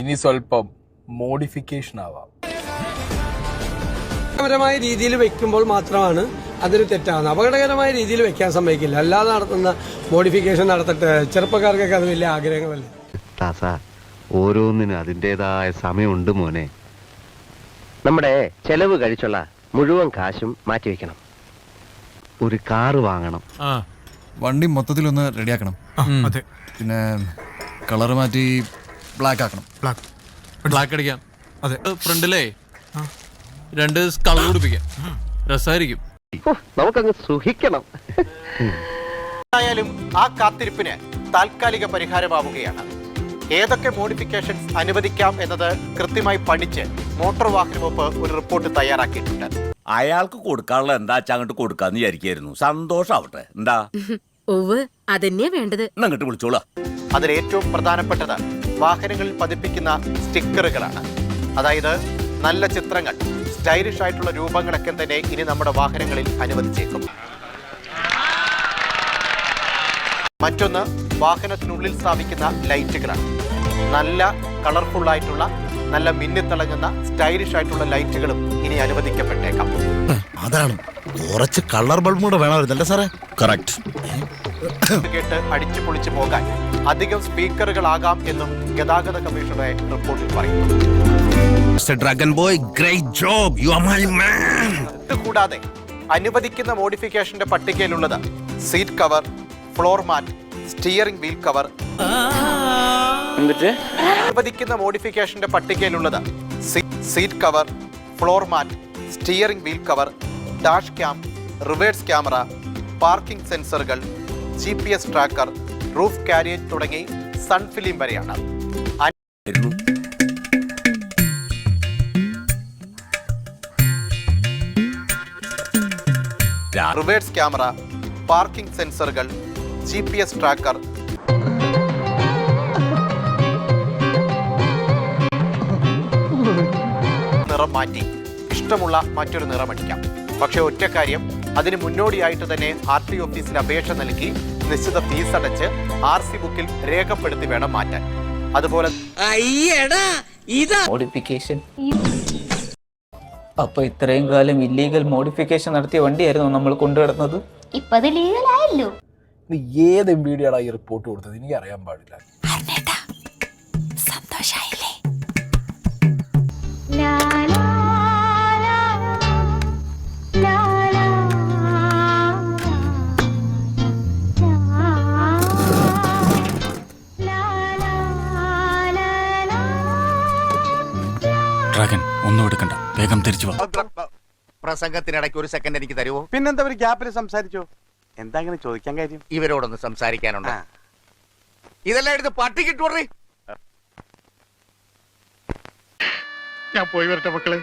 ഇനി സ്വല്പം മോഡിഫിക്കേഷൻ ആവാം. അപകടകരമായ രീതിയിൽ വെക്കുമ്പോൾ മാത്രമാണ് അതൊരു തെറ്റാവുന്നത്. അപകടകരമായ രീതിയിൽ വെക്കാൻ സമ്മതിക്കില്ല. അല്ലാതെ നടത്തുന്ന മോഡിഫിക്കേഷൻ നടത്തട്ടെ. ചെറുപ്പക്കാർക്കൊക്കെ അത് വലിയ ആഗ്രഹങ്ങളല്ലേ. ഓരോന്നിനും അതിൻ്റെതായ സമയമുണ്ട് മോനെ. നമ്മുടെ ചെലവ് കഴിച്ചുള്ള മുഴുവൻ കാശും മാറ്റിവെക്കണം. ഒരു കാറ് വാങ്ങണം. വണ്ടി മൊത്തത്തിലൊന്ന് റെഡിയാക്കണം. അതെ, പിന്നെ കളർ മാറ്റി ബ്ലാക്ക് ആക്കണം. ബ്ലാക്ക് അടിക്കാം. അതെ, ഫ്രണ്ടിലേ 2 സ്കളർ പിടിപ്പിക്കാം. രസമായിരിക്കും. നമുക്കങ്ങ് സുഖിക്കണം. ആയാലും ആ കാത്തിരിപ്പിന് താൽക്കാലിക പരിഹാരമാവുകയാണ്. ഏതൊക്കെ മോഡിഫിക്കേഷൻസ് അനുവദിക്കാം എന്നത് കൃത്യമായി പഠിച്ച് മോട്ടോർ വാഹന വകുപ്പ് ഒരു റിപ്പോർട്ട് തയ്യാറാക്കിയിട്ടുണ്ട്. അയാൾക്ക് കൊടുക്കാനുള്ള എന്താ അങ്ങോട്ട് കൊടുക്കാന്ന് വിചാരിക്കായിരുന്നു. സന്തോഷാവട്ടെ. എന്താ അതന്നെയാ വേണ്ടത്. അങ്ങോട്ട് വിളിച്ചോളാ. അതിൽ ഏറ്റവും പ്രധാനപ്പെട്ടത് വാഹനങ്ങളിൽ പതിപ്പിക്കുന്ന സ്റ്റിക്കറുകളാണ്. അതായത് നല്ല ചിത്രങ്ങൾ, സ്റ്റൈലിഷ് ആയിട്ടുള്ള രൂപങ്ങളൊക്കെ തന്നെ ഇനി നമ്മുടെ വാഹനങ്ങളിൽ അനുവദിച്ചേക്കും. മറ്റൊന്ന് വാഹനത്തിനുള്ളിൽ സ്ഥാപിക്കുന്ന ലൈറ്റുകളാണ്. നല്ല കളർഫുൾ ആയിട്ടുള്ള, നല്ല മിന്നിത്തിളങ്ങുന്ന സ്റ്റൈലിഷ് ആയിട്ടുള്ള ലൈറ്റുകളും ഇനി അനുവദിക്കപ്പെട്ടേക്കാം. അതാണ് കുറച്ച് കളർ ബൾബ് കൂടെ വേണമായിരുന്നല്ലേ സാറേ? കറക്റ്റ്. കേട്ട് അടിച്ചു പൊളിച്ചു പോകാൻ അധികം സ്പീക്കറുകളാകാം എന്നും ഗതാഗത കമ്മീഷണറുടെ റിപ്പോർട്ടിൽ പറയുന്നു. കൂടാതെ അനുവദിക്കുന്ന മോഡിഫിക്കേഷന്റെ പട്ടികയിലുള്ളത് seat cover, floor mat, steering wheel cover. അനുവദിക്കുന്ന മോഡിഫിക്കേഷന്റെ പട്ടികയിലുള്ളത് seat cover, floor mat, steering wheel cover, dash cam, reverse camera, parking സെൻസറുകൾ, GPS ട്രാക്കർ, റൂഫ് കാരിയേജ് തുടങ്ങി സൺ ഫിലിം വരെയാണ്. റിവേഴ്സ് ക്യാമറ, പാർക്കിംഗ് സെൻസറുകൾ, GPS ട്രാക്കർ. നിറം മാറ്റി ഇഷ്ടമുള്ള മറ്റൊരു നിറമടിക്കാം. പക്ഷെ ഒറ്റ കാര്യം, അതിന് മുന്നോടിയായിട്ട് തന്നെ RT ഓഫീസിൽ അപേക്ഷ നൽകി നിശ്ചിത ഫീസ് അടച്ച് RC ബുക്കിൽ രേഖപ്പെടുത്തി വേണം മാറ്റാൻ. അതുപോലെ മോഡിഫിക്കേഷൻ. അപ്പൊ ഇത്രയും കാലം ഇല്ലീഗൽ മോഡിഫിക്കേഷൻ നടത്തിയ വണ്ടിയായിരുന്നു നമ്മൾ കൊണ്ടുവരുന്നത്. ഇപ്പൊ അത് ലീഗലായല്ലോ. ഏത് MBD ഈ റിപ്പോർട്ട് കൊടുത്തത് എനിക്ക് അറിയാൻ പാടില്ല. സന്തോഷായില്ലേ? ഡ്രാഗൻ ഒന്നും എടുക്കണ്ട, വേഗം തിരിച്ചു വാ. പ്രസംഗത്തിനിടയ്ക്ക് ഒരു സെക്കൻഡ് എനിക്ക് തരുമോ? പിന്നെന്താ ഒരു ഗ്യാപ്പിൽ സംസാരിച്ചോ? എന്താ അങ്ങനെ ചോദിക്കാൻ കാര്യം? ഇവരോടൊന്ന് സംസാരിക്കാനുണ്ട്. ഇതെല്ലാം എടുത്ത് പട്ടിക്കിട്ടു. ഞാൻ പോയി വരട്ടെ മക്കളെ.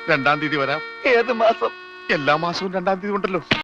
2-ാം തീയതി വരാം. ഏത് മാസം? എല്ലാ മാസവും 2-ാം തീയതി ഉണ്ടല്ലോ.